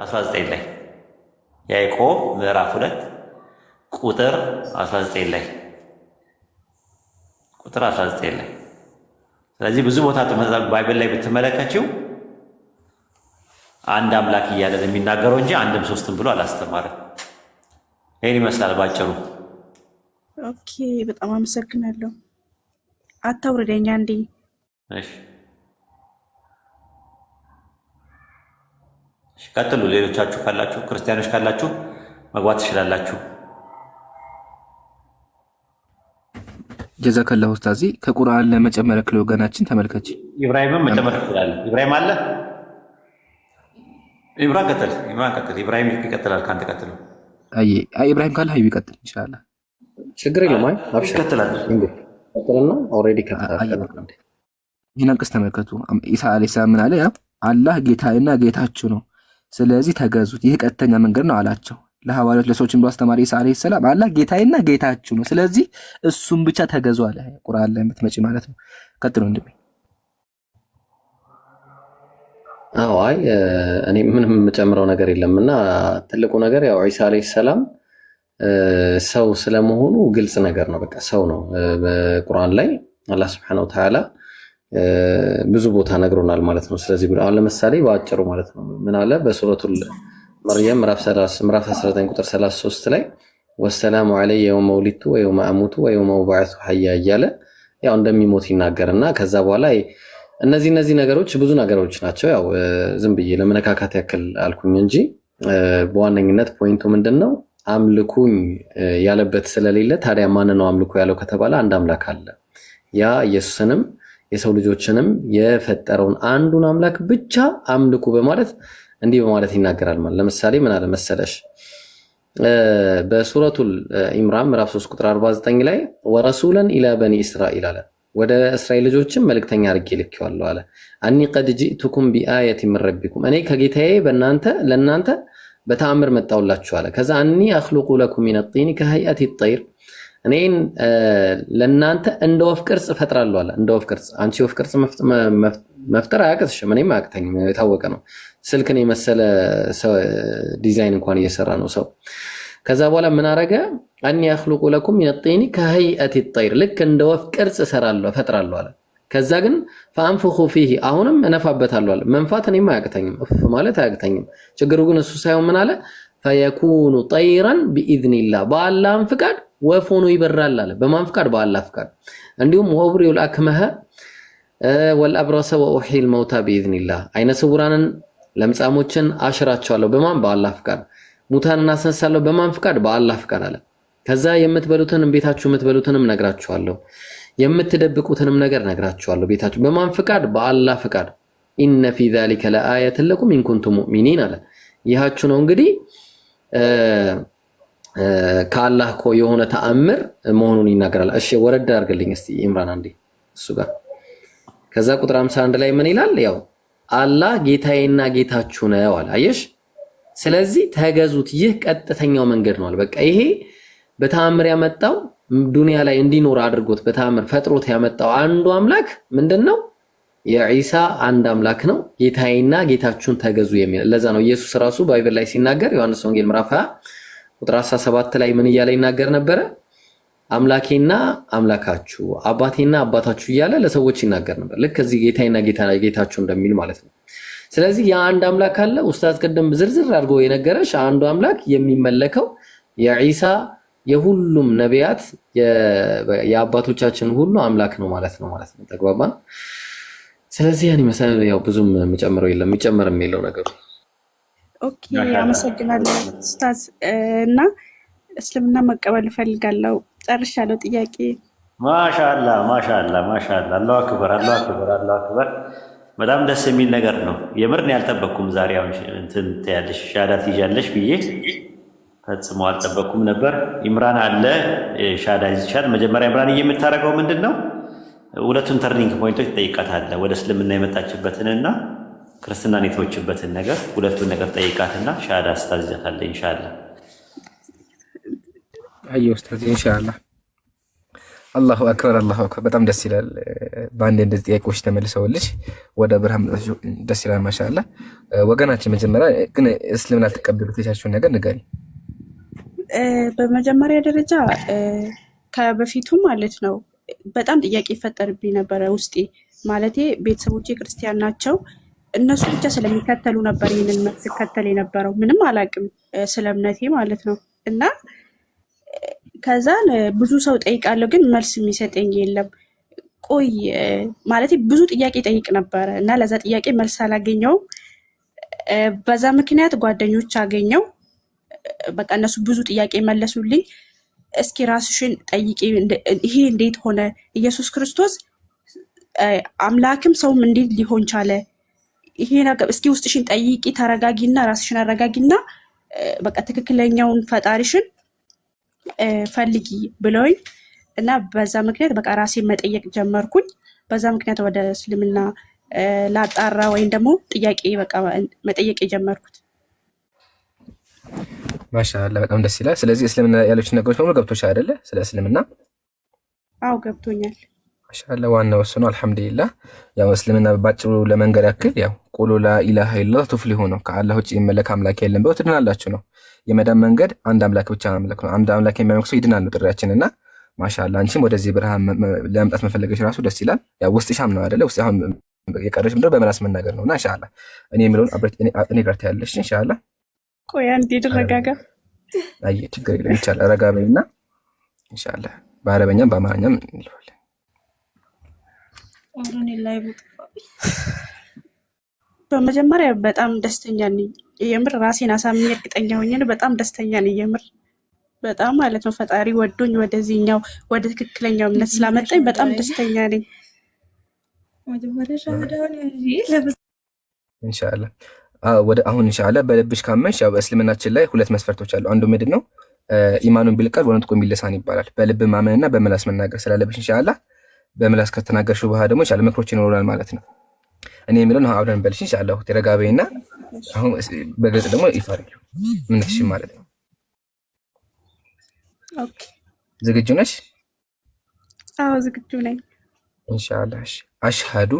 19 ላይ ያዕቆብ ምዕራፍ 2 ቁጥር 19 ላይ ቁጥር 19 ላይ። ስለዚህ ብዙ ቦታ ባይብል ላይ ብትመለከችው አንድ አምላክ እያለ ነው የሚናገረው እንጂ አንድም ሶስትም ብሎ አላስተማረም። ይሄን ይመስላል ባጭሩ። ኦኬ፣ በጣም አመሰግናለሁ። አታውርደኛ እንዴ? እሺ ቀጥሉ። ሌሎቻችሁ ካላችሁ ክርስቲያኖች ካላችሁ መግባት ትችላላችሁ። ጀዛከላሁ ኡስታዚ። ከቁርአን ለመጨመር ክሎ ወገናችን ተመልከች። ኢብራሂምም መጨመር ትችላለህ። ኢብራሂም አለ። ኢብራሂም ቀጥል። ኢብራሂም ይቀጥላል። ካንተ ቀጥሉ። አይ ኢብራሂም ካለ ሀይብ ይቀጥል ኢንሻአላህ። ችግር የለም። አይ አብሽር ይቀጥላል። ቀጥልና ኦሬዲ ከፍታል። ይህን አንቀጽ ተመልከቱ። ኢሳ አለይሂ ሰላም ምን አለ? አላህ ጌታዬና ጌታችሁ ነው፣ ስለዚህ ተገዙት፣ ይህ ቀጥተኛ መንገድ ነው አላቸው። ለሐዋርያት ለሰዎችም ብሎ አስተማሪ ኢሳ አለይሂ ሰላም አላህ ጌታዬና ጌታችሁ ነው፣ ስለዚህ እሱም ብቻ ተገዙ አለ። ቁርአን ላይ የምትመጪ ማለት ነው። ቀጥሎ እንደሚ አይ እኔ ምንም የምጨምረው ነገር የለምና ትልቁ ነገር ያው ኢሳ አለይሂ ሰላም ሰው ስለመሆኑ ግልጽ ነገር ነው። በቃ ሰው ነው። በቁርአን ላይ አላህ Subhanahu Wa Ta'ala ብዙ ቦታ ነግሮናል ማለት ነው። ስለዚህ አሁን ለምሳሌ በአጭሩ ማለት ነው ምን አለ በሱረቱል መርየም ምዕራፍ 19 ቁጥር 33 ላይ ወሰላሙ ዐለይሂ የውመ ወሊድቱ ወየውመ አሙቱ ወየውመ ኡብዐሱ ሐያ እያለ ያው እንደሚሞት ይናገርና ከዛ በኋላ እነዚህ ነገሮች ብዙ ነገሮች ናቸው። ያው ዝም ብዬ ለመነካካት ያክል አልኩኝ እንጂ በዋነኝነት ፖይንቱ ምንድነው አምልኩኝ ያለበት ስለሌለ ታዲያ ማን ነው አምልኩ ያለው ከተባለ አንድ አምላክ አለ። ያ ኢየሱስንም የሰው ልጆችንም የፈጠረውን አንዱን አምላክ ብቻ አምልኩ በማለት እንዲህ በማለት ይናገራል። ማለት ለምሳሌ ምን አለ መሰለሽ በሱረቱል ኢምራን ምዕራፍ 3 ቁጥር 49 ላይ ወረሱለን ኢላ በኒ እስራኤል አለ ወደ እስራኤል ልጆችም መልእክተኛ አድርጌ ልኬዋለሁ አለ። አኒ ቀድ ጂእቱኩም ቢአየቲን ሚን ረቢኩም እኔ ከጌታዬ ለእናንተ በተአምር መጣውላችሁ አለ። ከዛ አኒ አኽሉቁ ለኩም ሚነ ጢኒ ከሀይአቲ ጠይር እኔን ለእናንተ እንደ ወፍ ቅርጽ እፈጥራለሁ አለ። እንደ ወፍ ቅርጽ አንቺ ወፍ ቅርጽ መፍጠር አያቅትሽም፣ እኔም አያቅተኝም፣ የታወቀ ነው። ስልክን የመሰለ ዲዛይን እንኳን እየሰራ ነው ሰው። ከዛ በኋላ ምን አረገ? አኒ አኽሉቁ ለኩም ሚነ ጢኒ ከሀይአቲ ጠይር ልክ እንደ ወፍ ቅርጽ እፈጥራለሁ አለ። ከዛ ግን ፈአንፉኹ ፊሂ አሁንም እነፋበታለሁ አለ። መንፋት እኔም አያቅተኝም፣ እፍ ማለት አያቅተኝም። ችግሩ ግን እሱ ሳይሆን ምን አለ? ፈየኩኑ ጠይራን ቢኢዝኒላህ በአላህም ፍቃድ ወፍ ሆኖ ይበራል አለ። በማን ፍቃድ? በአላህ ፍቃድ። እንዲሁም ወብሪኡል አክመሀ ወልአብረሰ ወኡሒል መውታ ቢኢዝኒላህ አይነ ስውራንን ለምጻሞችን አሽራቸዋለሁ በማን? በአላህ ፍቃድ። ሙታንን አስነሳለሁ በማን ፍቃድ? በአላህ ፍቃድ አለ። ከዛ የምትበሉትን ቤታችሁ የምትበሉትንም ነግራችኋለሁ፣ የምትደብቁትንም ነገር ነግራችኋለሁ ቤታችሁ በማን ፍቃድ? በአላህ ፍቃድ። ኢነ ፊ ዛሊከ ለአየተን ለኩም ኢን ኩንቱም ሙእሚኒን አለ። ይሃችሁ ነው እንግዲህ ከአላህ እኮ የሆነ ተአምር መሆኑን ይናገራል። እሺ ወረድ አድርግልኝ እስቲ ኢምራን አንዴ እሱ ጋር። ከዛ ቁጥር 51 ላይ ምን ይላል? ያው አላህ ጌታዬና ጌታችሁ ነው አለ። አየሽ፣ ስለዚህ ተገዙት፣ ይህ ቀጥተኛው መንገድ ነው አለ። በቃ ይሄ በተአምር ያመጣው ዱንያ ላይ እንዲኖር አድርጎት በተአምር ፈጥሮት ያመጣው አንዱ አምላክ ምንድነው? የኢሳ አንድ አምላክ ነው። ጌታዬና ጌታችሁን ተገዙ የሚል ለዛ ነው ኢየሱስ ራሱ ባይብል ላይ ሲናገር ዮሐንስ ወንጌል ምዕራፍ 20 ቁጥር 17 ላይ ምን እያለ ይናገር ነበረ? አምላኬና አምላካችሁ አባቴና አባታችሁ እያለ ለሰዎች ይናገር ነበር። ልክ እዚህ ጌታዬና ጌታችሁ እንደሚል ማለት ነው። ስለዚህ የአንድ አምላክ አለ። ኡስታዝ ቀደም ዝርዝር አድርጎ የነገረሽ አንዱ አምላክ የሚመለከው የኢሳ የሁሉም ነቢያት የአባቶቻችን ሁሉ አምላክ ነው ማለት ነው። ተግባባን? ስለዚህ ያኔ መሰለ ያው ብዙም የምጨምረው የለም የሚጨመርም የለው ነገሩ። ኦኬ አመሰግናለሁ ኡስታዝ። እና እስልምና መቀበል እፈልጋለሁ። ጨርሻለሁ ጥያቄ። ማሻአላ አላሁ አክበር። በጣም ደስ የሚል ነገር ነው። የምር ነው ያልጠበቅኩም። ዛሬ አሁን እንትን ትያለሽ ሻዳ ትይዣለሽ ብዬ ፈጽሞ አልጠበቅኩም ነበር። ኢምራን አለ ሻዳ ይዝሻል። መጀመሪያ ኢምራን የምታረገው ምንድነው? ሁለቱን ተርኒንግ ፖይንቶች ትጠይቃታለህ። ወደ እስልምና የመጣችበትንና ክርስትናን የተወችበትን ነገር ሁለቱን ነገር ጠይቃትና ሻዳ አስታዝዛታለህ ኢንሻአላህ። አይ ኡስታዝ ኢንሻአላህ አላሁ አክበር አላሁ አክበር። በጣም ደስ ይላል። በአንድ እንደዚህ ጥያቄዎች ተመልሰውልሽ ወደ ብርሃን መጣሽ። ደስ ይላል። ማሻአላ። ወገናችን መጀመሪያ ግን እስልምና አልተቀበሉት የቻችሁን ነገር ንገሪ። በመጀመሪያ ደረጃ ከበፊቱ ማለት ነው በጣም ጥያቄ ይፈጠርብኝ ነበረ ውስጤ። ማለቴ ቤተሰቦቼ ክርስቲያን ናቸው። እነሱ ብቻ ስለሚከተሉ ነበር ይህንን መልስ ስከተል የነበረው። ምንም አላውቅም ስለ እምነቴ ማለት ነው። እና ከዛን ብዙ ሰው ጠይቃለሁ፣ ግን መልስ የሚሰጠኝ የለም። ቆይ ማለቴ ብዙ ጥያቄ ጠይቅ ነበረ እና ለዛ ጥያቄ መልስ አላገኘውም። በዛ ምክንያት ጓደኞች አገኘው። በቃ እነሱ ብዙ ጥያቄ መለሱልኝ። እስኪ ራስሽን ጠይቂ፣ ይሄ እንዴት ሆነ? ኢየሱስ ክርስቶስ አምላክም ሰውም እንዴት ሊሆን ቻለ? ይሄ ነገር እስኪ ውስጥሽን ጠይቂ፣ ተረጋጊና ራስሽን አረጋጊና በቃ ትክክለኛውን ፈጣሪሽን ፈልጊ ብለውኝ እና በዛ ምክንያት በቃ ራሴን መጠየቅ ጀመርኩኝ። በዛ ምክንያት ወደ እስልምና ላጣራ ወይም ደግሞ ጥያቄ በቃ መጠየቅ የጀመርኩት። ማሻአላ በጣም ደስ ይላል። ስለዚህ እስልምና ያሉት ነገሮች በሙሉ ገብቶሻል አይደለ? ስለ እስልምና አዎ ገብቶኛል። ማሻአላ ዋናው እሱ ነው። አልሐምዱሊላህ። ያው እስልምና ባጭሩ ለመንገር ያክል ያው ቁሉ ላኢላሃ ኢለላህ ቱፍሊሁ ነው። ከአላህ ውጭ የሚመለክ አምላክ የለም ብለው ትድናላችሁ ነው። የመዳን መንገድ አንድ አምላክ ብቻ ማምለክ ነው። አንድ አምላክ የሚያመልክ ሰው ይድናል ነው ጥሪያችን። እና ማሻአላ አንቺም ወደዚህ ብርሃን ለመምጣት መፈለገሽ ራሱ ደስ ይላል። ያው ውስጥሻም ነው አይደለ? ውስጥ አሁን የቀረሽ ምንድነው በመላስ መናገር ነውና ኢንሻአላህ እኔ የምለውን እኔ ጋር ታያለሽ ኢንሻአላህ። ቆይ አንዴ ልረጋጋ። አይ ችግር የለም ይቻላል። ረጋ በይና ኢንሻአላህ በአረበኛም በአማርኛም እንለዋለን። በመጀመሪያ በጣም ደስተኛ ነኝ። የምር ራሴን አሳምኜ እርግጠኛ ሆኜ በጣም ደስተኛ ነኝ። የምር በጣም ማለት ነው። ፈጣሪ ወዶኝ ወደዚህኛው ወደ ትክክለኛው እምነት ስላመጣኝ በጣም ደስተኛ ነኝ። ኢንሻአላህ ወደ አሁን ኢንሻአላህ በልብሽ ካመንሽ ያው በእስልምናችን ላይ ሁለት መስፈርቶች አሉ። አንዱ ምንድን ነው? ኢማኑን ቢልቀልብ ወነጥቁ ቢልሊሳን ይባላል። በልብ ማመንና በምላስ መናገር ስላለብሽ ኢንሻአላህ በምላስ ከተናገርሽው በኋላ ደግሞ ኢንሻአላህ ምክሮች ይኖሩናል ማለት ነው። እኔ የምለውን አብረን በልሽ ኢንሻአላህ ተረጋበይና አሁን በግልጽ ደግሞ ይፋሪ ምንሽ ማለት ነው። ኦኬ ዝግጁ ነሽ? አዎ ዝግጁ ነኝ ኢንሻአላህ። አሽሃዱ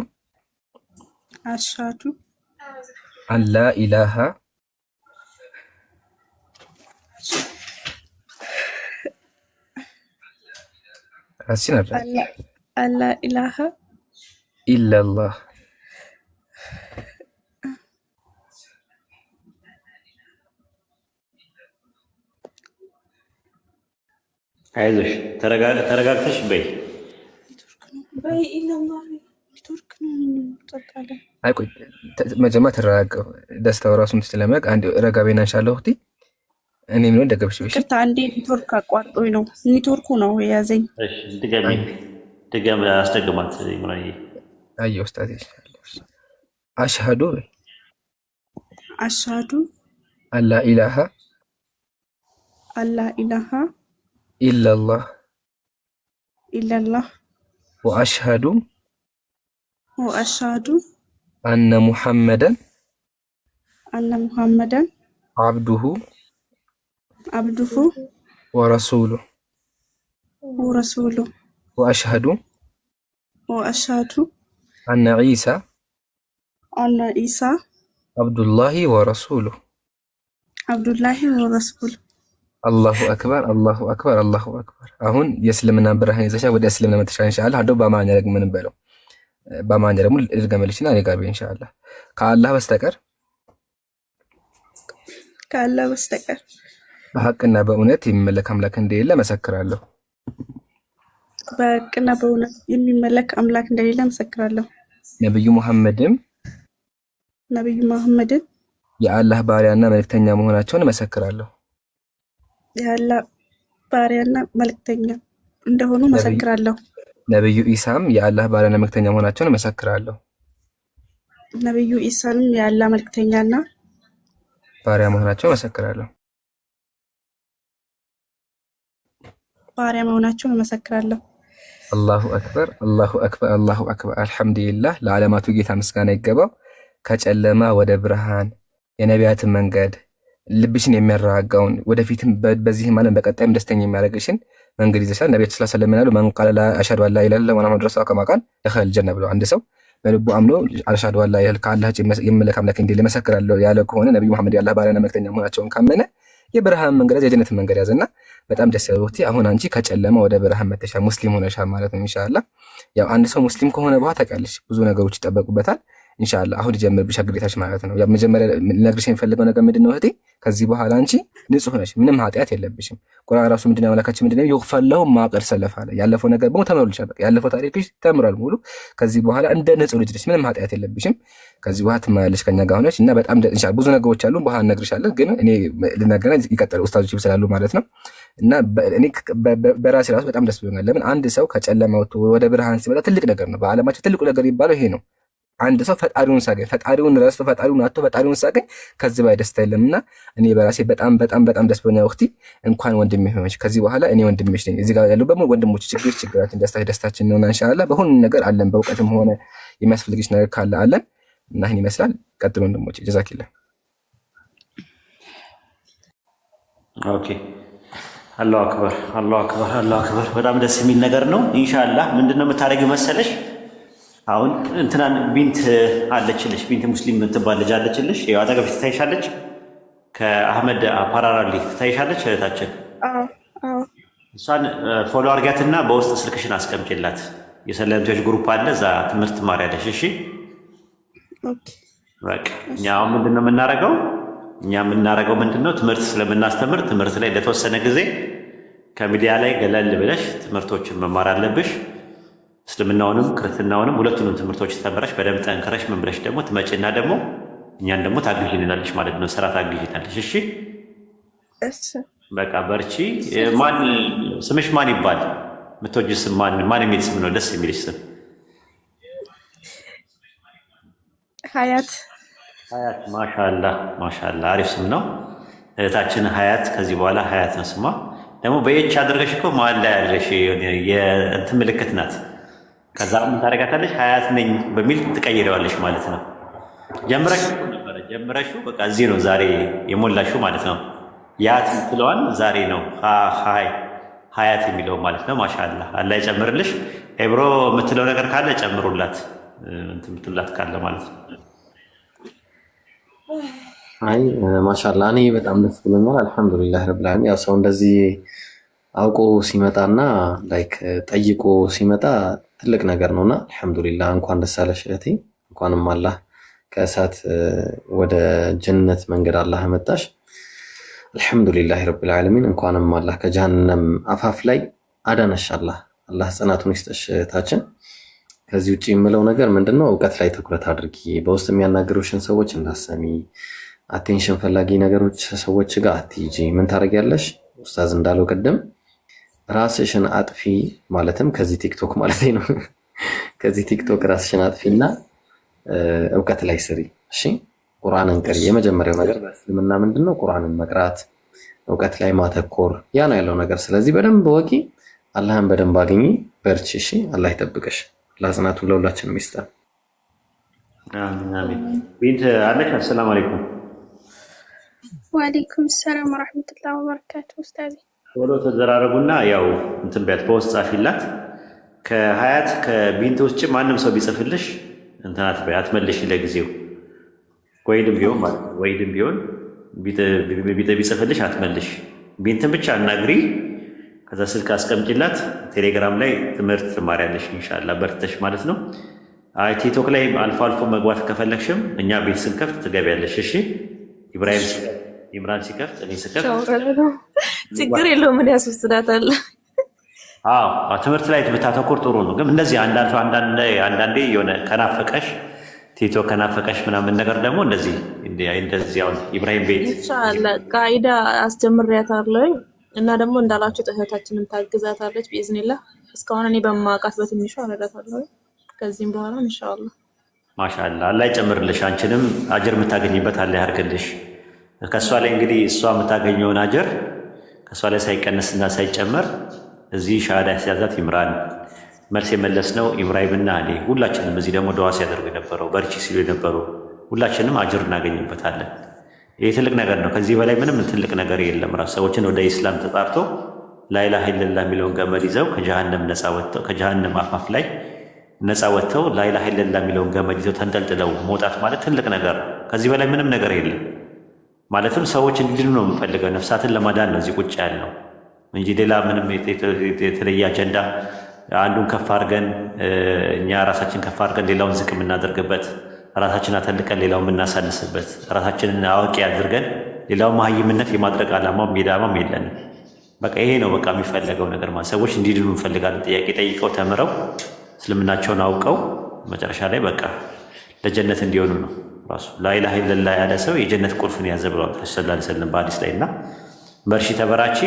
አላ ኢላሃ አላ ኢላሃ ኢላላህ አይዞሽ ተረጋግተሽ በይ። አይ ቆይ መጀመሪያ ተረጋጋ። ደስታው ራሱ ስለሚያውቅ አንድ ረጋ በይና ኢንሻአላህ። እህቴ እኔ ምን እንደገብሽ እሺ። ቅርታ አንዴ ኔትወርክ አቋርጦኝ ነው። ኔትወርኩ ነው የያዘኝ። እሺ ድገም አስደግማት ይምራይ። አይ ኡስታዝ አሽሃዱ አላ ኢላሃ ኢላላህ ወአሽሃዱ አነ ሙሐመደን አብዱሁ ወረሱሉሁ ወአሽሃዱ አነ ዒሳ አብዱላሂ ወረሱሉሁ። አላሁ አክበር አላሁ አክበር አላሁ አክበር። አሁን የእስልምና ብርሃን ይዘሻ ወደ እስልምና መተሻል ኢንሻአላህ። አዶ በአማርኛ ደግሞ ምን በለው በአማርኛ ደግሞ ልድገምልሽና እኔ ጋር ኢንሻአላህ። ከአላህ በስተቀር በሐቅና በእውነት የሚመለክ አምላክ እንደሌለ መሰክራለሁ። በሐቅና በእውነት የሚመለክ አምላክ እንደሌለ መሰክራለሁ። ነብዩ መሐመድም የአላህ ባሪያና መልእክተኛ መሆናቸውን መሰክራለሁ። የአላህ ባሪያና መልእክተኛ እንደሆኑ መሰክራለሁ። ነብዩ ኢሳም የአላህ ባሪያና መልእክተኛ መሆናቸውን መሰክራለሁ። ነብዩ ኢሳንም የአላህ መልእክተኛና ባሪያ መሆናቸውን መሰክራለሁ። ባሪያ መሆናቸውን መሰክራለሁ። አላሁ አክበር አላሁ አክበር አላሁ አክበር። አልሐምዱሊላህ ለዓለማቱ ጌታ ምስጋና ይገባው። ከጨለማ ወደ ብርሃን የነቢያትን መንገድ ልብሽን የሚያረጋጋውን ወደፊትም በዚህም ዓለም በቀጣይም ደስተኛ የሚያደርግሽን መንገድ ይዘሻል። ነቢያችን ሰለላሁ ዐለይሂ ወሰለም ምናሉ መን ቃለ አሽሀዱ አን ላ ኢላሀ ኢለላህ ወአነ ሙሐመዱን ረሱሉላህ ከማ ቃል ደኸለል ጀነ ብለው አንድ ሰው በልቡ አምኖ አሽሀዱ አን ላ ኢላሀ ከአላህ የሚመለክ አምላክ እንዲል እመሰክራለሁ ያለ ከሆነ ነብዩ መሐመድ የአላህ ባሪያና መልእክተኛ መሆናቸውን ካመነ የብርሃን መንገድ ያዘ፣ የጀነትን መንገድ ያዘና በጣም ደስ ያለው ወቅት አሁን አንቺ ከጨለማ ወደ ብርሃን መተሻል፣ ሙስሊም ሆነሻል ማለት ነው ኢንሻአላህ። ያው አንድ ሰው ሙስሊም ከሆነ በኋላ ታውቂያለሽ ብዙ ነገሮች ይጠበቁበታል። ኢንሻአላህ አሁን ጀምርብሽ ግዴታሽ ማለት ነው። ያው መጀመሪያ ልነግርሽ የምፈልገው ነገር ምንድነው እህቴ፣ ከዚህ በኋላ አንቺ ንጹህ ነሽ፣ ምንም ኃጢአት የለብሽም። ቁርአን ራሱ ምንድነው ያመለካችን ምንድነው ይغفر لهم ما قد سلف አለ። ያለፈው ነገር በሙሉ ተምሮልሻል። በቃ ያለፈው ታሪክሽ ተምሯል ሙሉ። ከዚህ በኋላ እንደ ንጹህ ልጅ ነሽ፣ ምንም ኃጢአት የለብሽም። ከዚህ በኋላ ትማያለሽ ከኛ ጋር ሆነሽ እና በጣም ኢንሻአላህ ብዙ ነገሮች አሉ በኋላ እነግርሻለሁ። ግን እኔ ልነግርና ይቀጥል ኡስታዞች ይብስላሉ ማለት ነው። እና እኔ በራሴ ራሱ በጣም ደስ ብሎኛል። ለምን አንድ ሰው ከጨለማ ወጥቶ ወደ ብርሃን ሲመጣ ትልቅ ነገር ነው። በዓለማችን ትልቁ ነገር የሚባለው ይሄ ነው። አንድ ሰው ፈጣሪውን ሳገኝ፣ ፈጣሪውን ረስቶ ፈጣሪውን አጥቶ ፈጣሪውን ሳገኝ ከዚህ በላይ ደስታ የለምና እኔ በራሴ በጣም በጣም በጣም ደስ ብሎኛል። ወቅቲ እንኳን ወንድሜ ሆነሽ ከዚህ በኋላ እኔ ወንድምሽ ነኝ። እዚህ ጋር ያለው በሙሉ ወንድሞች ችግራችን ደስታችን ነውና ኢንሻአላህ በሁሉ ነገር አለን። በእውቀትም ሆነ የሚያስፈልግሽ ነገር ካለ አለን እና ይሄን ይመስላል። ቀጥሎ ወንድሞች ጀዛኪላ። ኦኬ አላሁ አክበር አላሁ አክበር አላሁ አክበር። በጣም ደስ የሚል ነገር ነው። ኢንሻአላህ ምንድነው የምታደርጊው መሰለሽ? አሁን እንትናን ቢንት አለችልሽ፣ ቢንት ሙስሊም የምትባል ልጅ አለችልሽ። ያው አጠገብሽ ትታይሻለች፣ ከአህመድ አፓራራሊ ትታይሻለች እህታችን። እሷን ፎሎ አድርጊያትና በውስጥ ስልክሽን አስቀምጪላት። የሰለምቴዎች ግሩፕ አለ፣ እዛ ትምህርት ትማሪያለሽ። እሺ በቃ እኛ አሁን ምንድነው የምናደርገው? እኛ የምናደርገው ምንድነው ትምህርት ስለምናስተምር ትምህርት ላይ ለተወሰነ ጊዜ ከሚዲያ ላይ ገለል ብለሽ ትምህርቶችን መማር አለብሽ። እስልምናውንም ክርስትናውንም ሁለቱንም ትምህርቶች ተምረሽ በደንብ ጠንክረሽ ምን ብለሽ ደግሞ ትመጪና ደግሞ እኛን ደግሞ ታግዢልናለሽ ማለት ነው። ስራ ታግዢናለሽ። እሺ በቃ በርቺ። ማን ስምሽ ማን ይባል? የምትወጂው ስም ማን የሚል ስም ነው ደስ የሚልሽ ስም? ሀያት። ሀያት ማሻአላህ ማሻአላህ፣ አሪፍ ስም ነው እህታችን ሀያት። ከዚህ በኋላ ሀያት ነው ስሟ። ደግሞ በኤች አድርገሽ እኮ መሀል ላይ ያለሽ የእንትን ምልክት ናት። ከዛ ምን ታደርጋታለሽ? ሀያት ነኝ በሚል ትቀይረዋለሽ ማለት ነው። ጀምረሽው በቃ እዚህ ነው ዛሬ የሞላሽው ማለት ነው። ያት የምትለዋን ዛሬ ነው ሀያት የሚለው ማለት ነው። ማሻአላህ አላህ ይጨምርልሽ። ኤብሮ የምትለው ነገር ካለ ጨምሩላት፣ እንትን የምትላት ካለ ማለት ነው። አይ ማሻአላህ እኔ በጣም ደስ ብሎኛል። አልሐምዱሊላህ ረብል ዓለሚን። ያው ሰው እንደዚህ አውቆ ሲመጣና ላይክ ጠይቆ ሲመጣ ትልቅ ነገር ነውና አልሐምዱሊላህ። እንኳን ደስ አለሽ እህቴ፣ እንኳንም አላህ ከእሳት ወደ ጀነት መንገድ አላህ መጣሽ። አልሐምዱሊላህ ረብል ዓለሚን። እንኳንም አላህ ከጀሃነም አፋፍ ላይ አዳነሽ። አላህ ጽናቱን ይስጥሽ እህታችን። ከዚህ ውጭ የምለው ነገር ምንድነው? እውቀት ላይ ትኩረት አድርጊ። በውስጥ የሚያናገሩሽን ሰዎች እንዳሰሚ፣ አቴንሽን ፈላጊ ነገሮች ሰዎች ጋር አትሂጂ። ምን ታደርጊያለሽ? ኡስታዝ እንዳለው ቅድም ራስሽን አጥፊ፣ ማለትም ከዚህ ቲክቶክ ማለት ነው። ከዚህ ቲክቶክ ራስሽን አጥፊና እውቀት ላይ ስሪ። እሺ ቁርአንን ቅሪ። የመጀመሪያው ነገር በእስልምና ምንድነው? ቁርአንን መቅራት፣ እውቀት ላይ ማተኮር፣ ያ ነው ያለው ነገር። ስለዚህ በደንብ ወቂ፣ አላህን በደንብ አግኚ፣ በርቺ። እሺ አላህ ይጠብቅሽ። ለጽናቱ ለሁላችንም ይስጣል። አሜን አሜን። ቢንት አለሽ? አሰላሙ አለይኩም። ወአለይኩም ሰላም ወራህመቱላሂ ወበረካቱ። ኡስታዝ ቶሎ ተዘራረጉና ያው እንትን ቢያት በውስጥ ጻፊላት። ከሀያት ከቢንት ውጭ ማንም ሰው ቢጽፍልሽ እንትናት ቢያት መልሽ ለጊዜው ወይድም ቢሆን ማለት ነው። ወይድም ቢሆን ቢጽፍልሽ አትመልሽ። ቢንትን ብቻ አናግሪ። ከዛ ስልክ አስቀምጪላት። ቴሌግራም ላይ ትምህርት ትማሪያለሽ ኢንሻአላህ በርተሽ ማለት ነው። አይ ቲክቶክ ላይ አልፎ አልፎ መግባት ከፈለግሽም እኛ ቤት ስንከፍት ትገቢያለሽ። እሺ ኢምራን ሲከፍት እኔ ስከፍት ችግር የለውም። ምን ያስወስዳታል? አዎ ትምህርት ላይ ብታተኩር ጥሩ ነው። ግን እንደዚህ አንዳንዴ የሆነ ከናፈቀሽ ቲክቶክ ከናፈቀሽ ምናምን ነገር ደግሞ እንደዚህ አሁን ኢብራሂም ቤት ኢንሻአላህ ቃይዳ አስጀምሪያታለሁ እና ደግሞ እንዳላችሁ እህታችንም ታግዛታለች ቢኢዝኒላህ። እስካሁን እኔ በማውቃት በትንሹ አረጋታለሁ። ከዚህም በኋላ ኢንሻአላህ ማሻአላህ አላህ ይጨምርልሽ። አንቺንም አጅር የምታገኝበት አላህ ያርግልሽ። ከሷ ላይ እንግዲህ እሷ የምታገኘውን አጅር ከሷ ላይ ሳይቀነስና ሳይጨመር እዚህ ሻሃዳ ሲያዛት ኢምራን መልስ የመለስነው ኢብራሂምና እኔ ሁላችንም እዚህ ደግሞ ደዋ ሲያደርግ የነበረው በርቺ ሲሉ የነበሩ ሁላችንም አጅር እናገኝበታለን። ይህ ትልቅ ነገር ነው። ከዚህ በላይ ምንም ትልቅ ነገር የለም። ራሱ ሰዎችን ወደ ኢስላም ተጣርቶ ላኢላሃ ኢለላህ የሚለውን ገመድ ይዘው ከጀሃነም አፋፍ ላይ ነፃ ወጥተው ላኢላሃ ኢለላህ የሚለውን ገመድ ይዘው ተንጠልጥለው መውጣት ማለት ትልቅ ነገር ነው። ከዚህ በላይ ምንም ነገር የለም። ማለትም ሰዎች እንዲድኑ ነው የምፈልገው፣ ነፍሳትን ለማዳን ነው እዚህ ቁጭ ያልነው እንጂ ሌላ ምንም የተለየ አጀንዳ አንዱን ከፍ አድርገን እኛ ራሳችን ከፍ አድርገን ሌላውን ዝቅ የምናደርግበት፣ ራሳችን አተልቀን ሌላውን የምናሳንስበት፣ ራሳችንን አዋቂ አድርገን ሌላውን መሀይምነት የማድረግ ዓላማም ሜዳማም የለንም። በቃ ይሄ ነው በቃ የሚፈለገው ነገር ማለት ሰዎች እንዲድኑ እንፈልጋለን። ጥያቄ ጠይቀው ተምረው እስልምናቸውን አውቀው መጨረሻ ላይ በቃ ለጀነት እንዲሆኑ ነው። ራሱ ላኢላሃ ኢለላህ ያለ ሰው የጀነት ቁልፍን ያዘ ብለዋል ሰለላሁ ዐለይሂ ወሰለም በሐዲስ ላይ። እና በርሺ ተበራቺ፣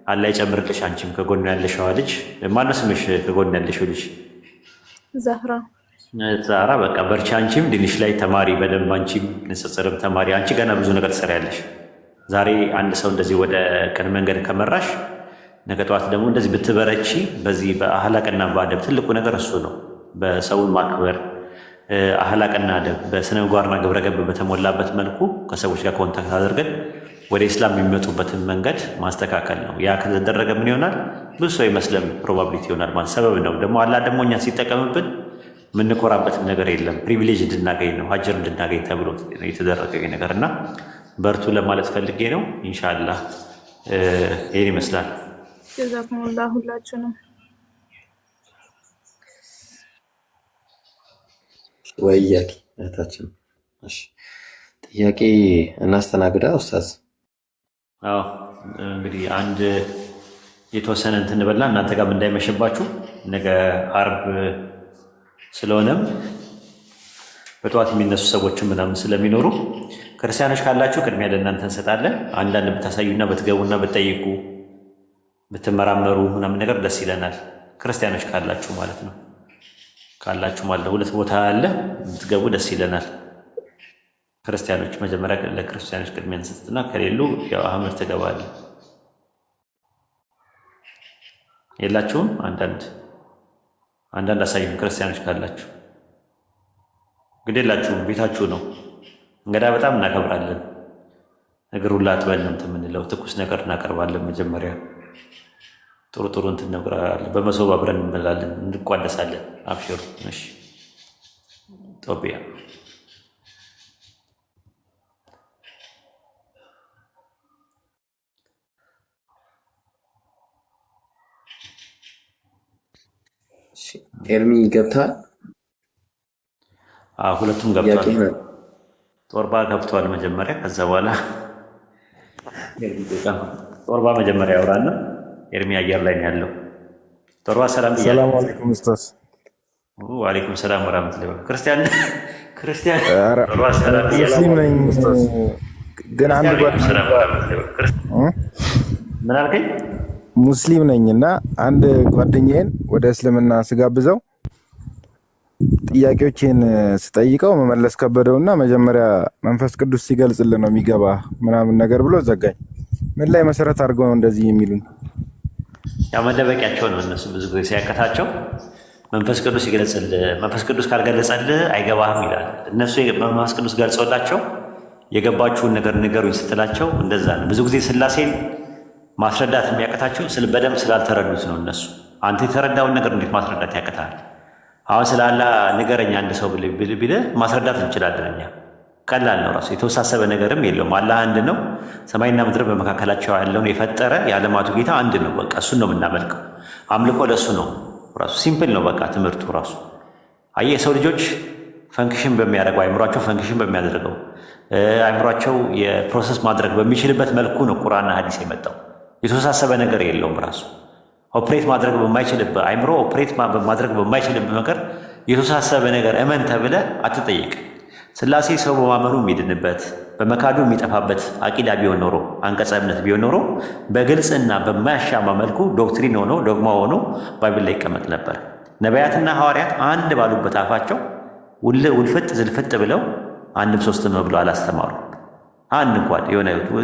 አላህ ይጨምርልሽ። አንቺም ከጎኑ ያለሽው ልጅ ማነው ስምሽ? ከጎኑ ያለሽው ልጅ ዛህራ። በቃ በርቺ። አንቺም ዲንሽ ላይ ተማሪ በደንብ አንቺም ንጽጽርም ተማሪ። አንቺ ገና ብዙ ነገር ትሰሪያለሽ። ዛሬ አንድ ሰው እንደዚህ ወደ ቅን መንገድ ከመራሽ ነገ ጠዋት ደግሞ እንደዚህ ብትበረቺ፣ በዚህ በአህላቅና በአደብ ትልቁ ነገር እሱ ነው። በሰውን ማክበር አህላቅና አደብ በስነ ምግባርና ግብረ ገብ በተሞላበት መልኩ ከሰዎች ጋር ኮንታክት አድርገን ወደ ኢስላም የሚመጡበትን መንገድ ማስተካከል ነው። ያ ከተደረገ ምን ይሆናል? ብዙ ሰው የመስለም ፕሮባቢሊቲ ይሆናል ማለት ሰበብ ነው። ደግሞ አላህ ደግሞ እኛ ሲጠቀምብን የምንኮራበትም ነገር የለም። ፕሪቪሌጅ እንድናገኝ ነው፣ ሀጀር እንድናገኝ ተብሎ የተደረገ ነገር እና በርቱ ለማለት ፈልጌ ነው። ኢንሻአላህ ይህን ይመስላል። ጀዛኩሙላህ ሁላችሁንም። ወያኪ እህታችን ጥያቄ እናስተናግዳ ኡስታዝ። አዎ እንግዲህ አንድ የተወሰነ እንትን በላ እናንተ ጋር እንዳይመሽባችሁ ነገ አርብ ስለሆነም በጠዋት የሚነሱ ሰዎችን ምናምን ስለሚኖሩ ክርስቲያኖች ካላችሁ ቅድሚያ ለእናንተ እንሰጣለን። አንዳንድ ብታሳዩና ብትገቡና ብትጠይቁ ብትመራመሩ ምናምን ነገር ደስ ይለናል። ክርስቲያኖች ካላችሁ ማለት ነው። ካላችሁ ማለት ሁለት ቦታ አለ፣ ብትገቡ ደስ ይለናል። ክርስቲያኖች መጀመሪያ ለክርስቲያኖች ቅድሚያ እንሰጥና ከሌሉ ያው አህመድ ትገባለህ። የላችሁም? አንዳንድ አሳዩም ክርስቲያኖች ካላችሁ። እንግዲህ የላችሁም፣ ቤታችሁ ነው። እንግዳ በጣም እናከብራለን። እግር ሁላ አጥበን እንትን የምንለው ትኩስ ነገር እናቀርባለን። መጀመሪያ ጥሩ እንትን እናቀርባለን። በመሶብ አብረን እንበላለን፣ እንቋደሳለን። አብሽሩ። እሺ ጦቢያ ኤርሚ ገብተዋል። ሁለቱም ገብተዋል። ጦርባ ገብተዋል መጀመሪያ፣ ከዛ በኋላ ጦርባ መጀመሪያ ያወራና ኤርሚ አየር ላይ ነው ያለው። ጦርባ ሰላም አለይኩም ኡስታዝ። ወአለይኩም ሰላም ወራህመቱላሂ ወበረካቱህ። ክርስቲያን ሙስሊም ነኝ ግን አንድ ጓደኛ ምን አልከኝ? ሙስሊም ነኝ እና አንድ ጓደኛዬን ወደ እስልምና ስጋብዘው ጥያቄዎችን ስጠይቀው መመለስ ከበደውና መጀመሪያ መንፈስ ቅዱስ ሲገልጽልን ነው የሚገባ ምናምን ነገር ብሎ ዘጋኝ። ምን ላይ መሰረት አድርገው ነው እንደዚህ የሚሉኝ? ያው መደበቂያቸው ነው እነሱ ብዙ ጊዜ ሲያቀታቸው መንፈስ ቅዱስ ይገለጽልህ፣ መንፈስ ቅዱስ ካልገለጸልህ አይገባህም ይላል። እነሱ መንፈስ ቅዱስ ገልጾላቸው የገባችሁን ነገር ንገሩኝ ስትላቸው እንደዛ ነው። ብዙ ጊዜ ስላሴን ማስረዳት የሚያቀታቸው በደንብ ስላልተረዱት ነው እነሱ። አንተ የተረዳውን ነገር እንዴት ማስረዳት ያቀታል? አሁን ስለ አላህ ንገረኛ አንድ ሰው ብልህ ማስረዳት እንችላለን እኛ። ቀላል ነው ራሱ፣ የተወሳሰበ ነገርም የለውም። አላህ አንድ ነው። ሰማይና ምድር በመካከላቸው ያለውን የፈጠረ የዓለማቱ ጌታ አንድ ነው። በቃ እሱን ነው የምናመልከው። አምልኮ ለእሱ ነው ራሱ። ሲምፕል ነው በቃ ትምህርቱ ራሱ። አየህ የሰው ልጆች ፈንክሽን በሚያደርገው አይምሯቸው ፈንክሽን በሚያደርገው አይምሯቸው የፕሮሰስ ማድረግ በሚችልበት መልኩ ነው ቁርአንና ሐዲስ የመጣው። የተወሳሰበ ነገር የለውም ራሱ። ኦፕሬት ማድረግ በማይችልበት አይምሮ ኦፕሬት ማድረግ በማይችልበት ነገር የተወሳሰበ ነገር እመን ተብለ አትጠይቅ። ስላሴ ሰው በማመኑ የሚድንበት በመካዱ የሚጠፋበት አቂዳ ቢሆን ኖሮ አንቀጸ እምነት ቢሆን ኖሮ በግልጽና በማያሻማ መልኩ ዶክትሪን ሆኖ ዶግማ ሆኖ ባይብል ላይ ይቀመጥ ነበር። ነቢያትና ሐዋርያት አንድ ባሉበት አፋቸው ውልፍጥ ዝልፍጥ ብለው አንድም ሶስትም ነው ብለው አላስተማሩ። አንድ እንኳን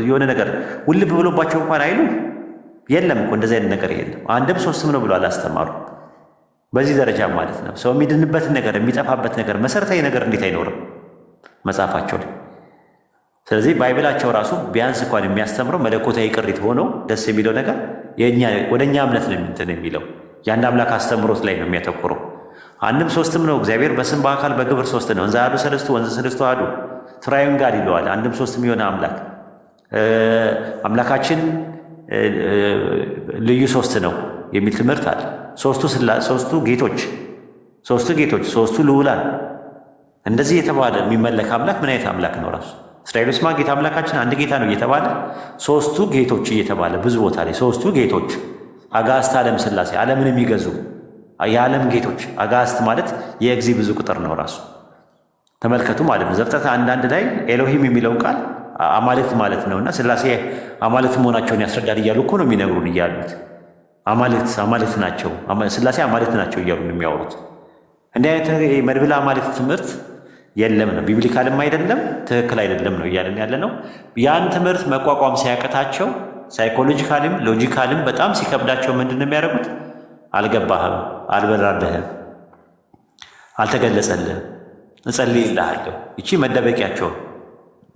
የሆነ ነገር ውልብ ብሎባቸው እንኳን አይሉ የለም እኮ እንደዚህ አይነት ነገር የለም። አንድም ሶስትም ነው ብለው አላስተማሩ። በዚህ ደረጃ ማለት ነው ሰው የሚድንበትን ነገር የሚጠፋበት ነገር መሰረታዊ ነገር እንዴት አይኖርም መጽሐፋቸው ላይ። ስለዚህ ባይብላቸው ራሱ ቢያንስ እንኳን የሚያስተምረው መለኮታዊ ቅሪት ሆነው ደስ የሚለው ነገር ወደ እኛ እምነት ነው እንትን የሚለው የአንድ አምላክ አስተምሮት ላይ ነው የሚያተኩረው። አንድም ሶስትም ነው እግዚአብሔር በስም በአካል በግብር ሶስት ነው። እንዘ አሐዱ ሰለስቱ ወንዘ ሰለስቱ አሐዱ ትራዩን ጋር ይለዋል። አንድም ሶስትም የሆነ አምላክ አምላካችን ልዩ ሶስት ነው የሚል ትምህርት አለ። ሶስቱ ጌቶች፣ ሶስቱ ልዑላን እንደዚህ የተባለ የሚመለክ አምላክ ምን አይነት አምላክ ነው? ራሱ እስራኤሎስማ ጌታ አምላካችን አንድ ጌታ ነው እየተባለ ሶስቱ ጌቶች እየተባለ ብዙ ቦታ ላይ ሶስቱ ጌቶች አጋዕዝተ ዓለም ሥላሴ ዓለምን የሚገዙ የዓለም ጌቶች። አጋዕዝት ማለት የእግዚ ብዙ ቁጥር ነው ራሱ ተመልከቱ ማለት ነው። ዘፍጥረት አንዳንድ ላይ ኤሎሂም የሚለው ቃል አማልክት ማለት ነውና ሥላሴ አማልክት መሆናቸውን ያስረዳል እያሉ እኮ ነው የሚነግሩን እያሉት አማልክት ናቸው ሥላሴ አማልክት ናቸው እያሉ ነው የሚያወሩት። እንዲህ አይነት መድብለ አማልክት ትምህርት የለም ነው፣ ቢብሊካልም አይደለም፣ ትክክል አይደለም ነው እያለን ያለ ነው። ያን ትምህርት መቋቋም ሲያቀታቸው ሳይኮሎጂካልም ሎጂካልም በጣም ሲከብዳቸው ምንድን ነው የሚያደርጉት? አልገባህም፣ አልበራልህም፣ አልተገለጸልህም፣ እጸልይልሃለሁ። ይቺ መደበቂያቸው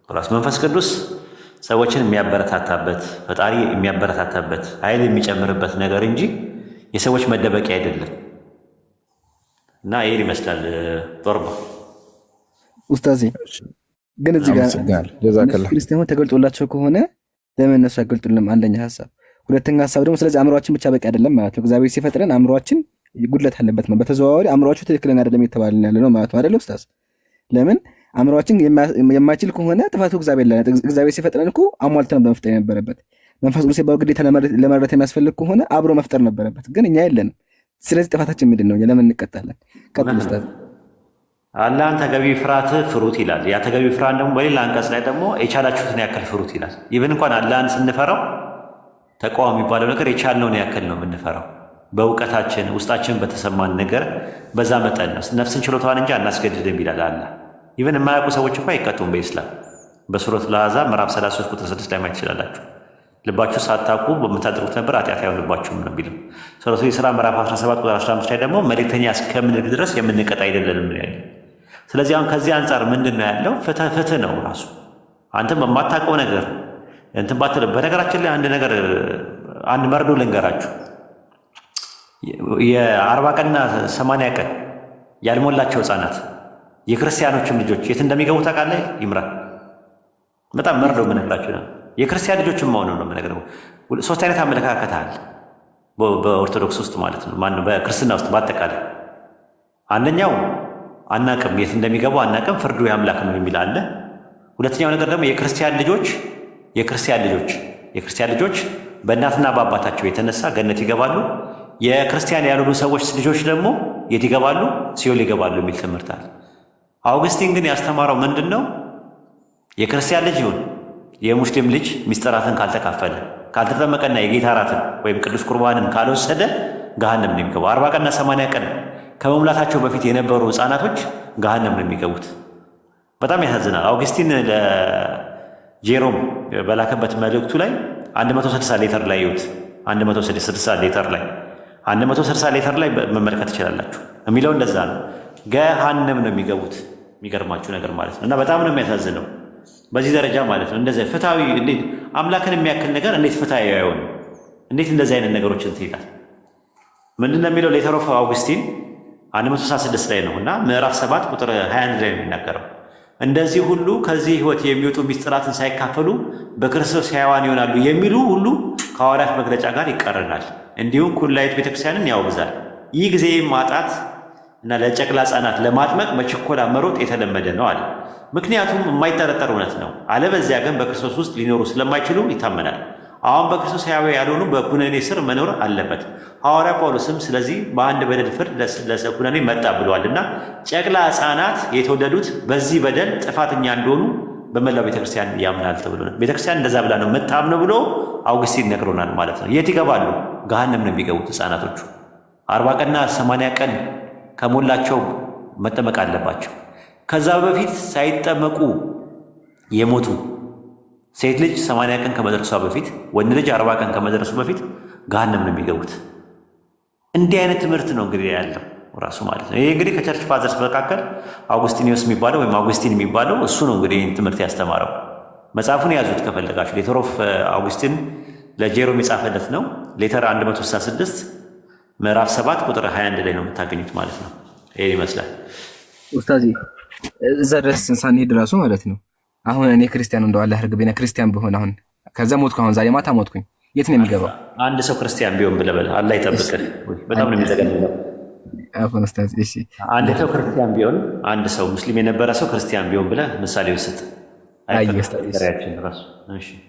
ራስ መንፈስ ቅዱስ ሰዎችን የሚያበረታታበት ፈጣሪ የሚያበረታታበት ኃይል የሚጨምርበት ነገር እንጂ የሰዎች መደበቂያ አይደለም። እና ይሄን ይመስላል ጦርባ ኡስታዚ። ግን እዚህ ጋር ክርስቲያኖች ተገልጦላቸው ከሆነ ለምን እነሱ አይገልጡልንም? አንደኛ ሀሳብ። ሁለተኛ ሀሳብ ደግሞ ስለዚህ አእምሯችን ብቻ በቂ አይደለም ማለት ነው። እግዚአብሔር ሲፈጥረን አእምሯችን ጉድለት አለበት ነው። በተዘዋዋሪ አእምሯችሁ ትክክለኛ አይደለም የተባልን ያለ ነው ማለት ነው አይደለ ኡስታዝ? ለምን አእምሯችን የማይችል ከሆነ ጥፋቱ እግዚአብሔር ላይ እግዚአብሔር ሲፈጥረን እኮ አሟልተን በመፍጠር የነበረበት መንፈስ ቅዱስ የባው ግዴታ ለመረዳት የሚያስፈልግ ከሆነ አብሮ መፍጠር ነበረበት። ግን እኛ የለንም። ስለዚህ ጥፋታችን ምንድን ነው? ለምን እንቀጣለን? ቀጥል ኡስታዝ። አላህን ተገቢ ፍርሃት ፍሩት ይላል። ያ ተገቢ ፍርሃት ደግሞ በሌላ አንቀጽ ላይ ደግሞ የቻላችሁትን ያክል ፍሩት ይላል። ይብን እንኳን አላህን ስንፈራው ተቋም የሚባለው ነገር የቻልነውን ያክል ነው የምንፈራው። በእውቀታችን ውስጣችን በተሰማን ነገር በዛ መጠን ነው። ነፍስን ችሎታዋን እንጂ አናስገድድም ይላል አላህ። ይብን የማያውቁ ሰዎች እንኳ አይቀጡም በኢስላም። በሱረቱል አሕዛብ ምዕራፍ 33 ቁጥር 6 ላይ ማየት ትችላላችሁ። ልባችሁ ሳታውቁ በምታደርጉት ነበር ኃጢአት አይሆንባችሁም ነው የሚለው። ሱረቱል ኢስራ ምዕራፍ 17 ቁጥር 15 ላይ ደግሞ መልእክተኛ እስከምንልክ ድረስ የምንቀጣ አይደለንም ነው ያለው። ስለዚህ አሁን ከዚህ አንጻር ምንድን ነው ያለው? ፍትህ ነው ራሱ። አንተም በማታውቀው ነገር እንትን ባትል። በነገራችን ላይ አንድ መርዶ ልንገራችሁ። የ40 ቀንና 80 ቀን ያልሞላቸው ህፃናት የክርስቲያኖችም ልጆች የት እንደሚገቡ ታውቃለህ? ይምራን በጣም መርዶ የምነግራችሁ ነው። የክርስቲያን ልጆችም መሆኑ ነው የምነግረው። 3 አይነት አመለካከት አለ በኦርቶዶክስ ውስጥ ማለት ነው። ማነው በክርስትና ውስጥ በአጠቃላይ። አንደኛው አናቅም፣ የት እንደሚገቡ አናቅም፣ ፍርዱ የአምላክ ነው የሚል አለ። ሁለተኛው ነገር ደግሞ የክርስቲያን ልጆች በእናትና በአባታቸው የተነሳ ገነት ይገባሉ። የክርስቲያን ያልሆኑ ሰዎች ልጆች ደግሞ የት ይገባሉ? ሲኦል ይገባሉ የሚል ትምህርት አለ። አውግስቲን ግን ያስተማረው ምንድን ነው? የክርስቲያን ልጅ ይሁን የሙስሊም ልጅ ሚስጥራትን ካልተካፈለ ካልተጠመቀና የጌታ እራትን ወይም ቅዱስ ቁርባንን ካልወሰደ ገሃነም ነው የሚገባው። 40 ቀንና 80 ቀን ከመሙላታቸው በፊት የነበሩ ህፃናቶች ገሃነም ነው የሚገቡት። በጣም ያሳዝናል። አውግስቲን ለጄሮም በላከበት መልእክቱ ላይ 160 ሌተር ላይ ይዩት። 160 ሌተር ላይ መመልከት ትችላላችሁ። የሚለው እንደዛ ነው። ገሃነም ነው የሚገቡት። የሚገርማችሁ ነገር ማለት ነው። እና በጣም ነው የሚያሳዝነው በዚህ ደረጃ ማለት ነው። እንደዚህ ፍትሃዊ እንዴት አምላክን የሚያክል ነገር እንዴት ፍትሃዊ አይሆንም? እንዴት እንደዚህ አይነት ነገሮች እንትን ይላል? ምንድን ነው የሚለው? ሌተር ኦፍ አውግስቲን 166 ላይ ነው እና ምዕራፍ 7 ቁጥር 21 ላይ ነው የሚናገረው። እንደዚህ ሁሉ ከዚህ ህይወት የሚወጡ ሚስጥራትን ሳይካፈሉ በክርስቶስ ሕያዋን ይሆናሉ የሚሉ ሁሉ ከሐዋርያት መግለጫ ጋር ይቃረናል። እንዲሁም ኩላይት ቤተክርስቲያንን ያወግዛል። ይህ ጊዜ ማጣት እና ለጨቅላ ህጻናት ለማጥመቅ በችኮላ መሮጥ የተለመደ ነው አለ። ምክንያቱም የማይጠረጠር እውነት ነው። አለበዚያ ግን በክርስቶስ ውስጥ ሊኖሩ ስለማይችሉ ይታመናል። አሁን በክርስቶስ ሕያው ያልሆኑ በኩነኔ ስር መኖር አለበት። ሐዋርያ ጳውሎስም ስለዚህ በአንድ በደል ፍርድ ለኩነኔ መጣ ብለዋልና ጨቅላ ህፃናት የተወለዱት በዚህ በደል ጥፋተኛ እንደሆኑ በመላው ቤተክርስቲያን ያምናል ተብሎ ነው። ቤተክርስቲያን እንደዛ ብላ ነው የምታምነው ብሎ አውግስቲን ነግሮናል ማለት ነው። የት ይገባሉ? ገሃነም ነው የሚገቡት ህፃናቶቹ። 40 ቀንና 80 ቀን ከሞላቸው መጠመቅ አለባቸው። ከዛ በፊት ሳይጠመቁ የሞቱ ሴት ልጅ 80 ቀን ከመድረሷ በፊት፣ ወንድ ልጅ 40 ቀን ከመድረሱ በፊት ገሃነም ነው የሚገቡት። እንዲህ አይነት ትምህርት ነው እንግዲህ ያለው ራሱ ማለት ነው። ይሄ እንግዲህ ከቸርች ፋዘርስ መካከል አውጉስቲኒዮስ የሚባለው ወይም አውጉስቲን የሚባለው እሱ ነው እንግዲህ ይህን ትምህርት ያስተማረው። መጽሐፉን ያዙት ከፈለጋችሁ። ሌተር ኦፍ አውጉስቲን ለጄሮም የጻፈለት ነው። ሌተር 166 ምዕራፍ 7 ቁጥር 21 ላይ ነው የምታገኙት ማለት ነው። ይሄን ይመስላል ኡስታዚ። እዛ ድረስ ሳንሄድ ራሱ ማለት ነው አሁን እኔ ክርስቲያን እንደው አላህ ያርግብኝ ክርስቲያን ብሆን አሁን ከዛ ሞትኩ፣ አሁን ዛሬ ማታ ሞትኩኝ፣ የት ነው የሚገባው? አንድ ሰው ክርስቲያን ቢሆን ብለህ አላህ ይጠብቅህ። በጣም ነው የሚዘገነው። አሁን ኡስታዚ እሺ፣ አንድ ሰው ክርስቲያን ቢሆን፣ አንድ ሰው ሙስሊም የነበረ ሰው ክርስቲያን ቢሆን ብለህ ምሳሌ ውስጥ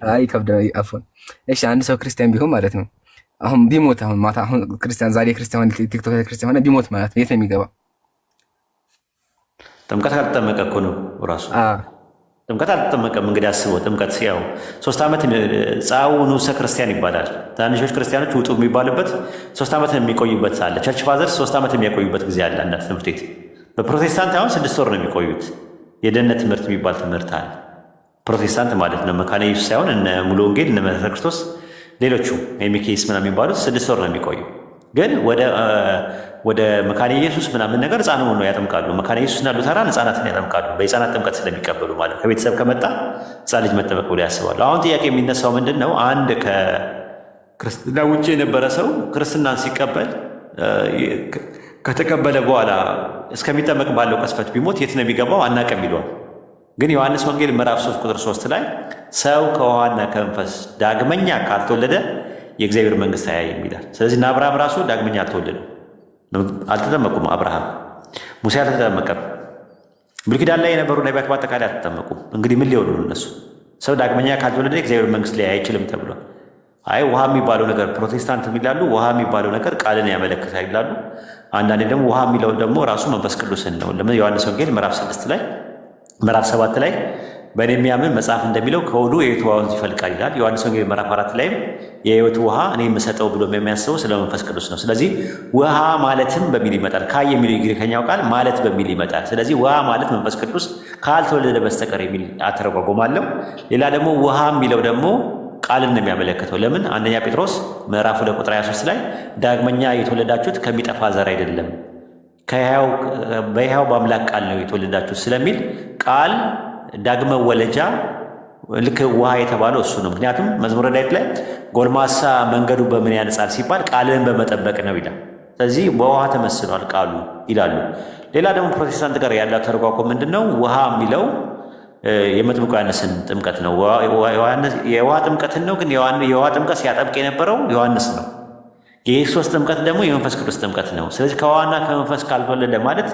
አይ ከብደ አፎን። እሺ አንድ ሰው ክርስቲያን ቢሆን ማለት ነው አሁን ቢሞት፣ አሁን ማታ አሁን ክርስቲያን ዛሬ ክርስቲያን ቲክቶክ ክርስቲያን ሆነ ቢሞት ማለት ነው የት ነው የሚገባው? ጥምቀት ካልተጠመቀ እኮ ነው ራሱ። ጥምቀት አልተጠመቀም። እንግዲህ አስበው፣ ጥምቀት ያው 3 ዓመት ጻው ንዑሰ ክርስቲያን ይባላል። ትናንሾች ክርስቲያኖች ውጡ የሚባሉበት 3 ዓመት የሚቆዩበት አለ። ቸርች ፋዘርስ 3 ዓመት የሚያቆዩበት ጊዜ አለ። አንዳንድ ትምህርት ቤት በፕሮቴስታንት አሁን 6 ወር ነው የሚቆዩት። የደህንነት ትምህርት የሚባል ትምህርት አለ። ፕሮቴስታንት ማለት ነው መካነ ኢየሱስ ሳይሆን እነ ሙሉ ወንጌል እነ መሠረተ ክርስቶስ ሌሎቹ ኤሚኬስ ምናምን የሚባሉት 6 ወር ነው የሚቆዩ። ግን ወደ መካነ ኢየሱስ ምናምን ነገር ህፃን ሆኖ ያጠምቃሉ። መካነ ኢየሱስ እና ሉተራን ህፃናትን ያጠምቃሉ፣ በህፃናት ጥምቀት ስለሚቀበሉ ማለት ከቤተሰብ ከመጣ ህፃን ልጅ መጠመቅ ብሎ ያስባሉ። አሁን ጥያቄ የሚነሳው ምንድን ነው? አንድ ከክርስትና ውጭ የነበረ ሰው ክርስትናን ሲቀበል ከተቀበለ በኋላ እስከሚጠመቅ ባለው ቅስፈት ቢሞት የት ነው የሚገባው? አናውቅም ይለዋል። ግን ዮሐንስ ወንጌል ምዕራፍ 3 ቁጥር 3 ላይ ሰው ከውሃና ከመንፈስ ዳግመኛ ካልተወለደ የእግዚአብሔር መንግስት አያይም ይላል። ስለዚህ አብርሃም ራሱ ዳግመኛ አልተወለደም፣ አልተጠመቁም። አብርሃም፣ ሙሴ አልተጠመቀም። ብሉይ ኪዳን ላይ የነበሩ ነቢያት በአጠቃላይ አልተጠመቁም። እንግዲህ ምን ሊሆኑ ነው እነሱ? ሰው ዳግመኛ ካልተወለደ የእግዚአብሔር መንግስት ሊያይ አይችልም ተብሏል። አይ ውሃ የሚባለው ነገር ፕሮቴስታንት ይላሉ፣ ውሃ የሚባለው ነገር ቃልን ያመለክታል ይላሉ። አንዳንዴ ደግሞ ውሃ የሚለው ደግሞ ራሱ መንፈስ ቅዱስን ነው። ለምን ዮሐንስ ወንጌል ምዕራፍ 6 ላይ ምዕራፍ 7 ላይ በእኔ የሚያምን መጽሐፍ እንደሚለው ከሆዱ የሕይወት ውሃ ወንዝ ይፈልቃል ይላል። ዮሐንስ ወንጌል ምዕራፍ 4 ላይም የሕይወት ውሃ እኔ የምሰጠው ብሎ የሚያስበው ስለ መንፈስ ቅዱስ ነው። ስለዚህ ውሃ ማለትም በሚል ይመጣል። ካይ የሚለው የግሪከኛው ቃል ማለት በሚል ይመጣል። ስለዚህ ውሃ ማለት መንፈስ ቅዱስ ካልተወለደ በስተቀር የሚል አተረጓጎም አለው። ሌላ ደግሞ ውሃ የሚለው ደግሞ ቃልን ነው የሚያመለክተው። ለምን? አንደኛ ጴጥሮስ ምዕራፍ 2 ቁጥር 23 ላይ ዳግመኛ የተወለዳችሁት ከሚጠፋ ዘር አይደለም በሕያው በአምላክ ቃል ነው የተወለዳችሁት ስለሚል ቃል ዳግመ ወለጃ ልክ ውሃ የተባለው እሱ ነው። ምክንያቱም መዝሙረ ዳዊት ላይ ጎልማሳ መንገዱ በምን ያነጻል ሲባል ቃልን በመጠበቅ ነው ይላል። ስለዚህ በውሃ ተመስሏል ቃሉ ይላሉ። ሌላ ደግሞ ፕሮቴስታንት ጋር ያለው ተርጓጎም ምንድን ነው? ውሃ የሚለው የመጥምቁ ዮሐንስን ጥምቀት ነው። የውሃ ጥምቀትን ነው። ግን የውሃ ጥምቀት ሲያጠምቅ የነበረው ዮሐንስ ነው። የክርስቶስ ጥምቀት ደግሞ የመንፈስ ቅዱስ ጥምቀት ነው። ስለዚህ ከውሃና ከመንፈስ ካልተወለደ ማለት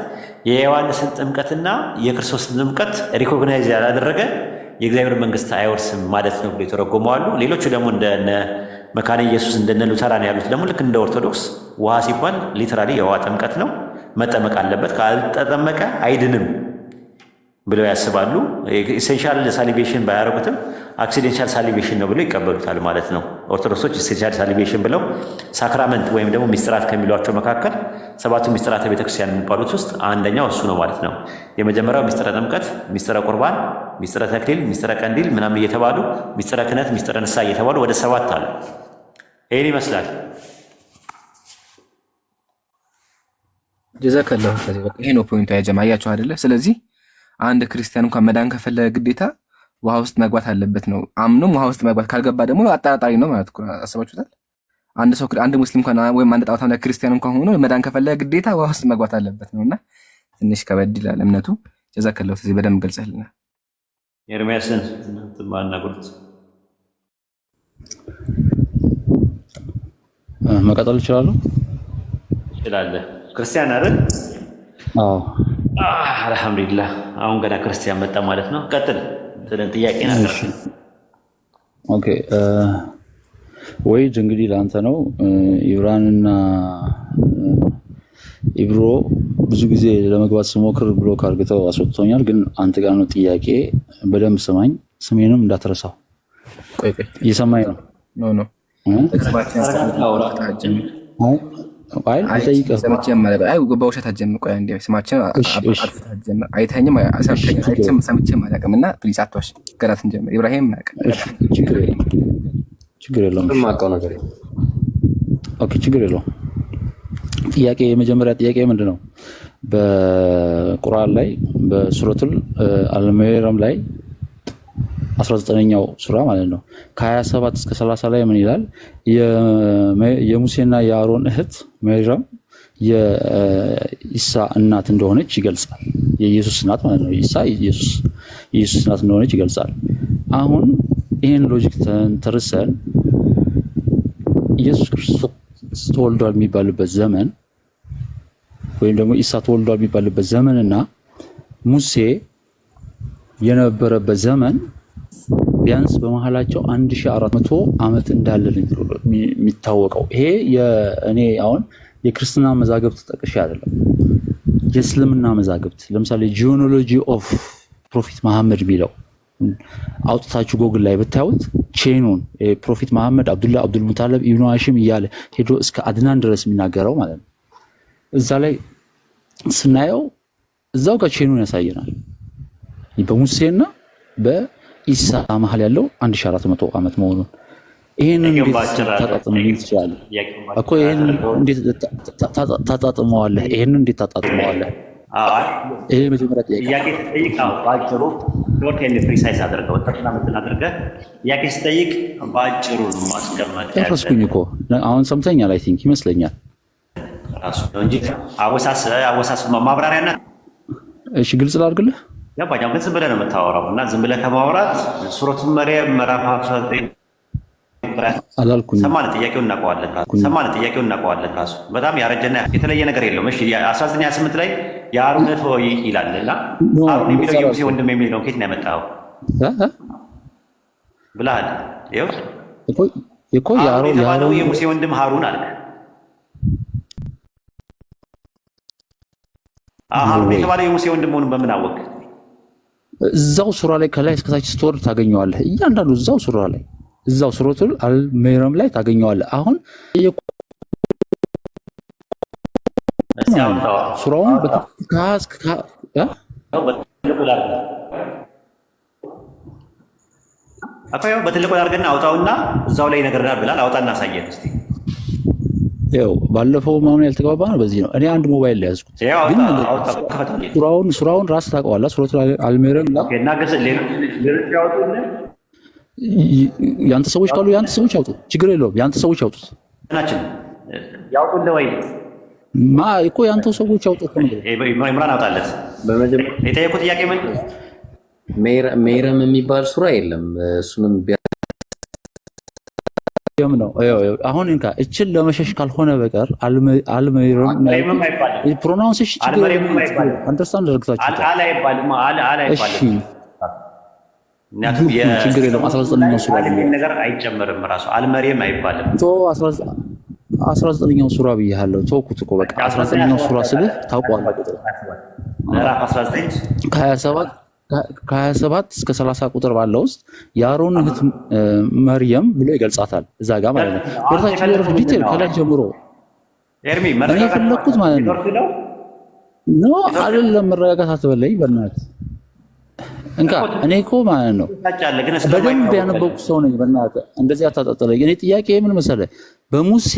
የዮሐንስን ጥምቀትና የክርስቶስን ጥምቀት ሪኮግናይዝ ያላደረገ የእግዚአብሔር መንግስት አይወርስም ማለት ነው ብሎ የተረጎመዋሉ። ሌሎቹ ደግሞ እንደነ መካነ ኢየሱስ እንደነ ሉተራን ያሉት ደግሞ ልክ እንደ ኦርቶዶክስ ውሃ ሲባል ሊተራሊ የውሃ ጥምቀት ነው፣ መጠመቅ አለበት፣ ካልተጠመቀ አይድንም ብለው ያስባሉ። ኢሴንሻል ሳሊቬሽን ባያደርጉትም አክሲደንሻል ሳሊቬሽን ነው ብለው ይቀበሉታል ማለት ነው። ኦርቶዶክሶች ኢሴንሻል ሳሊቬሽን ብለው ሳክራመንት ወይም ደግሞ ሚስጥራት ከሚሏቸው መካከል 7ቱ ሚስጥራተ ቤተክርስቲያን የሚባሉት ውስጥ አንደኛው እሱ ነው ማለት ነው። የመጀመሪያው ሚስጥረ ጥምቀት፣ ሚስጥረ ቁርባን፣ ሚስጥረ ተክሊል፣ ሚስጥረ ቀንዲል ምናምን እየተባሉ ሚስጥረ ክህነት፣ ሚስጥረ ንስሐ እየተባሉ ወደ 7 አሉ። ይህን ይመስላል። ጀዛከላሁ ኸይር። ይሄ ነው ፖይንቱ። ያጀማ አያችሁ አይደለ? ስለዚህ አንድ ክርስቲያን እንኳን መዳን ከፈለገ ግዴታ ውሃ ውስጥ መግባት አለበት ነው። አምኖም ውሃ ውስጥ መግባት ካልገባ ደግሞ አጠራጣሪ ነው ማለት ነው። አስባችሁታል? አንድ ሙስሊም እንኳን ወይም አንድ ጣዖት አምላኪ ክርስቲያን እንኳን ሆኖ መዳን ከፈለገ ግዴታ ውሃ ውስጥ መግባት አለበት ነውና ትንሽ ከበድ ይላል እምነቱ። ጀዛከላሁ ስለዚህ በደንብ ገልጸልና ኤርሚያስን ማናገሩት መቀጠል ይችላል ክርስቲያን አይደል? አዎ አልሐምዱሊላህ። አሁን ገና ክርስቲያን መጣ ማለት ነው። ቀጥል። ጥያቄ ነበር። ኦኬ ወይድ እንግዲህ ለአንተ ነው። ኢብራንና ኢብሮ ብዙ ጊዜ ለመግባት ስሞክር ብሎክ አድርገው አስወጥቶኛል። ግን አንተ ጋር ነው ጥያቄ። በደንብ ስማኝ፣ ስሜንም እንዳትረሳው። ቆይ እየሰማኝ ነው? ኖ በውሸት አትጀምር። ቆይ አንዴ ስማችን አይተኸኝም ሰምቼም አላውቅም እና ፕሊዝ አትዋሽ። ገና ስንጀምር ኢብራሂም ችግር የለውም። ችግር የለውም። ጥያቄ የመጀመሪያ ጥያቄ ምንድን ነው? በቁርአን ላይ በሱረቱል አልመይረም ላይ 19ኛው ሱራ ማለት ነው። ከ27 እስከ 30 ላይ ምን ይላል? የሙሴና የአሮን እህት መርየም የኢሳ እናት እንደሆነች ይገልጻል። የኢየሱስ እናት ማለት ነው። ኢሳ የኢየሱስ እናት እንደሆነች ይገልጻል። አሁን ይሄን ሎጂክ ተንተርሰን ኢየሱስ ክርስቶስ ተወልዷል የሚባልበት ዘመን ወይም ደግሞ ኢሳ ተወልዷል የሚባልበት ዘመንና ሙሴ የነበረበት ዘመን ቢያንስ በመሃላቸው 1400 ዓመት እንዳለ ነው የሚታወቀው። ይሄ እኔ አሁን የክርስትና መዛግብት ተጠቅሼ አይደለም፣ የእስልምና መዛግብት ለምሳሌ ጂኦኖሎጂ ኦፍ ፕሮፌት መሐመድ ቢለው አውጥታችሁ ጎግል ላይ ብታዩት ቼኑን ፕሮፌት መሐመድ አብዱላህ አብዱል ሙጣሊብ ኢብኑ ሃሺም እያለ ሄዶ እስከ አድናን ድረስ የሚናገረው ማለት ነው። እዛ ላይ ስናየው እዛው ጋር ቼኑን ያሳየናል። በሙሴና በኢሳ መሀል ያለው 1400 ዓመት መሆኑን ይሄንን እንዴት ታጣጥመዋለህ እኮ? ይሄንን እንዴት ታጣጥመዋለህ? ይሄንን እንዴት ታጣጥመዋለህ? ይሄ መጀመሪያ ጥያቄ ስጠይቅ በአጭሩ ሾርት ኤንድ ፕሪሳይዝ አድርገው ወጣትና ምትን አድርገህ ጥያቄ ስጠይቅ በአጭሩ ነው ማስቀመጥ። ጨረስኩኝ እኮ አሁን ሰምተኛል። አይ ቲንክ ይመስለኛል ራሱ ነው እንጂ አወሳስ ማብራሪያና እሺ፣ ግልጽ ላድርግልህ። ያባኛው ግን ዝም ብለህ ነው የምታወራው እና ዝም ብለህ ከማውራት ሱረቱን መርየም ምዕራፍ 19 አላልኩኝ። ሰማን ጥያቄውን እናውቀዋለን። ራሱ በጣም ያረጀና የተለየ ነገር የለውም። እሺ 1928 ላይ የአሮን እህት ሆይ ይላል እና አሮን የሚለው የሙሴ ወንድም የሚለው ከየት ነው ያመጣው ብለሃል። ይኸው እኮ የአሮን የሙሴ ወንድም ሃሩን አለ። ሃሩን የተባለው የሙሴ ወንድም መሆኑን በምን አወቅ? እዛው ሱራ ላይ ከላይ እስከታች ስትወርድ ታገኘዋለህ። እያንዳንዱ እዛው ሱራ ላይ እዛው ሱረቱል አልመርየም ላይ ታገኘዋለህ። አሁን ሱራውን በትልቁ አድርገና አውጣውና እዛው ላይ ይነግረናል ብላል። አውጣና አሳየን እስቲ። ይኸው ባለፈው ማሁን ያልተግባባ ነው በዚህ ነው። እኔ አንድ ሞባይል ላይ ያዝኩት፣ ግን ሱራውን ራስ ታውቀዋለህ። ሱረቱል አልመርየም ያንተ ሰዎች ካሉ ያንተ ሰዎች ያውጡ፣ ችግር የለውም። ያንተ ሰዎች ያውጡት ያውጡልህ ወይ እኮ ያንተ ሰዎች ያውጡት ነው። ኢምራን አውጣለት። የጠየቁት ጥያቄ ምን ሜረም የሚባል ሱራ የለም። እሱንም ነው አሁን እንካ እችን ለመሸሽ ካልሆነ በቀር አልመርየም ፕሮናውንሴሽን ችግር አንደርስታንድ አድርጋችሁ እሺ ምክንያቱም ችግር የለውም። 19ኛው ሱራ ነገር አይጨምርም። ራሱ አልመርየም አይባልም። 19ኛው ሱራ ብያለሁ። ተውኩት እኮ በቃ 19ኛው ሱራ ስልህ ታውቀዋለህ። ቁጥር ምዕራፍ 19 ከ27 እስከ 30 ቁጥር ባለው ውስጥ የአሮን እህት መርየም ብሎ ይገልጻታል። እዛ ጋር ማለት ነው። ወርታችን ወርፍ ዲቴል ከላይ ጀምሮ እኔ የፈለኩት ማለት ነው አይደለም። መረጋጋት አትበለኝ በእናትህ እንካ። እኔ እኮ ማለት ነው በደንብ ያነበብኩ ሰው ነኝ። በእናትህ እንደዚህ አታጣጥለኝ። እኔ ጥያቄ ምን መሰለህ በሙሴ